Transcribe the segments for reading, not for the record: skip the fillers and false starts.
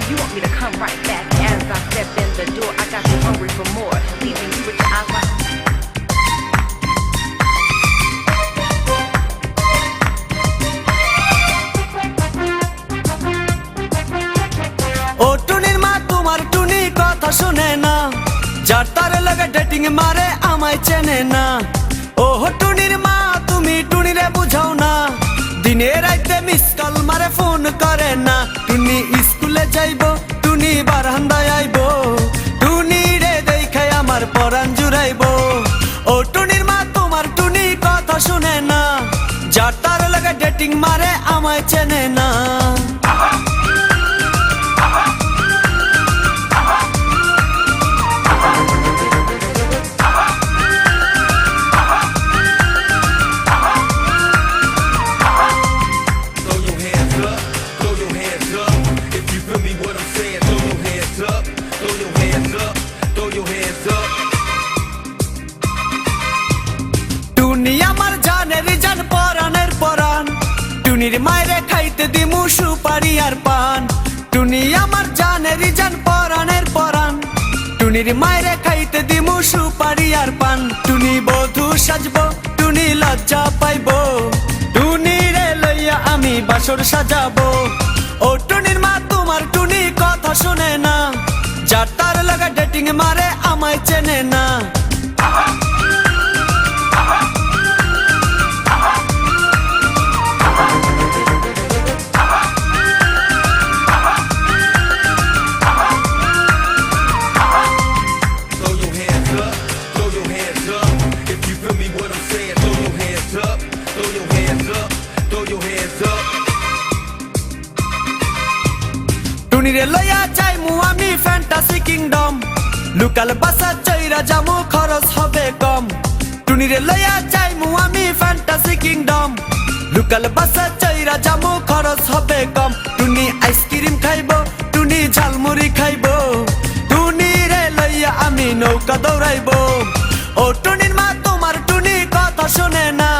You want me to come right back as I step in the door. I got you hungry for more, leaving you with your eyes like ও টুনির মা তোমার টুনি কথা শুনে না, যার তার লাগে ডেটিং মারে আমায় চেনে না। ও টুনির মা তুমি টুনিরে বুঝাও না, দিনে রাইতে মিস কল মারে ফোন করে না। টুনি স্কুলে যাইব, টুনি বারান্দায় আইব, টুনি রে দেখে আমার পরাণ জুড়াইব। ও টুনির মা তোমার টুনি কথা শুনে না, যার তার লাগে ডেটিং মারে আমায় চেনে না। টুনি আমার জানের জান পরাণের পরাণ, টুনির মায়েরে খাইতে দিমু সুপারি আর পান। টুনি আমার জানের জান পরাণের পরাণ, টুনির মায়েরে খাইতে দিমু সুপারি আর পান। টুনি বধূ সাজবো, টুনি লজ্জা পাইব, টুনি রে লইয়া আমি বাসর সাজাবো। ও টুনির মা তোমার টুনি কথা শুনে না, যার তার লাগা ডেটিং মারে আমায় চেনে না। টুনিরে লইয়া যাইমু আমি ফ্যান্টাসি কিংডম, লোকাল বাসা চইরা যামু খরচ হবে কম। টুনিরে লইয়া যাইমু আমি ফ্যান্টাসি কিংডম, লোকাল বাসা চইরা যামু খরচ হবে কম। টুনি আইসক্রিম খাইব, টুনি ঝালমুড়ি খাইব, টুনি রে লইয়া আমি নৌকা দৌড়াইব। ও টুনির মা তোমার টুনি কথা শুনে না,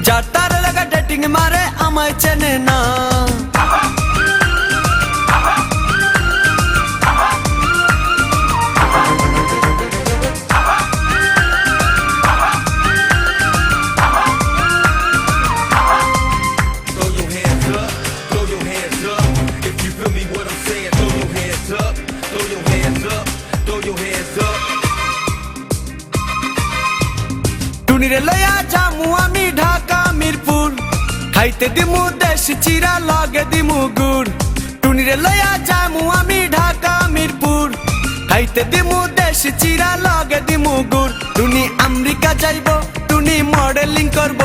যার তার লাগা ডেটিং মারে আমায় চেনে না। টুনিরে লইয়া যামু আমি ঢাকা মিরপুর, খাইতে দিমু দেশি চিরা লগে দিমু গুড়। টুনিরে লইয়া যামু আমি ঢাকা মিরপুর, খাইতে দিমু দেশি চিরা লগে দিমু গুড়। টুনি আমেরিকা যাইব, টুনি মডেলিং করব,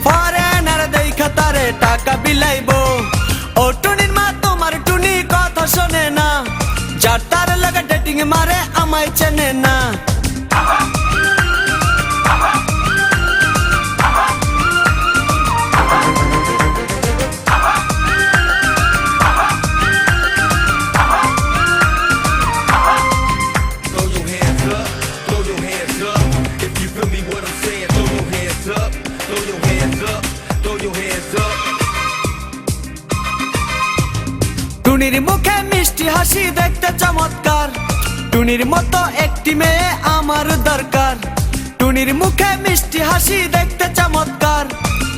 ফরেনার দেখা তারে টাকা বিলাইব। ও টুনির মা তোমার টুনি কথা শোনে না, যার তার লাগা ডেটিং মারে আমায় চেনে না। টুনির মুখে মিষ্টি হাসি দেখতে চমৎকার, টুনির মতো একটি মেয়ে আমার দরকার। টুনির মুখে মিষ্টি হাসি দেখতে চমৎকার,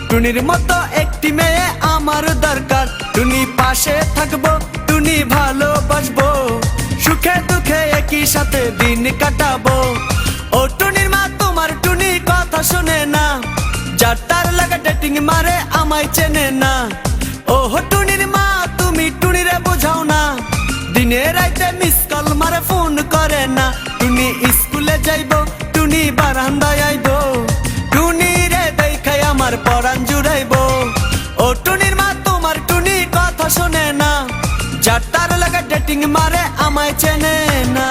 টুনির মতো একটি মেয়ে আমার দরকার। টুনি পাশে থাকবো, টুনি ভালোবাসবো, সুখে দুঃখে একই সাথে দিন কাটাবো। ও টুনির মা তোমার টুনি কথা শুনে না, যার তার লাগা ডেটিং মারে আমায় চেনে না। ও টুনির মা তুমি টুনিরে বুঝাও না, দিনে রাইতে মিস কল মারে ফোন করে না। টুনি স্কুলে যাইব, টুনি বারান্দায় আইব, টুনি রে দেখে আমার পরাণ জুড়াইব। ও টুনির মা তোমার টুনি কথা শুনে না, যার তার লাগা ডেটিং মারে আমায় চেনে না।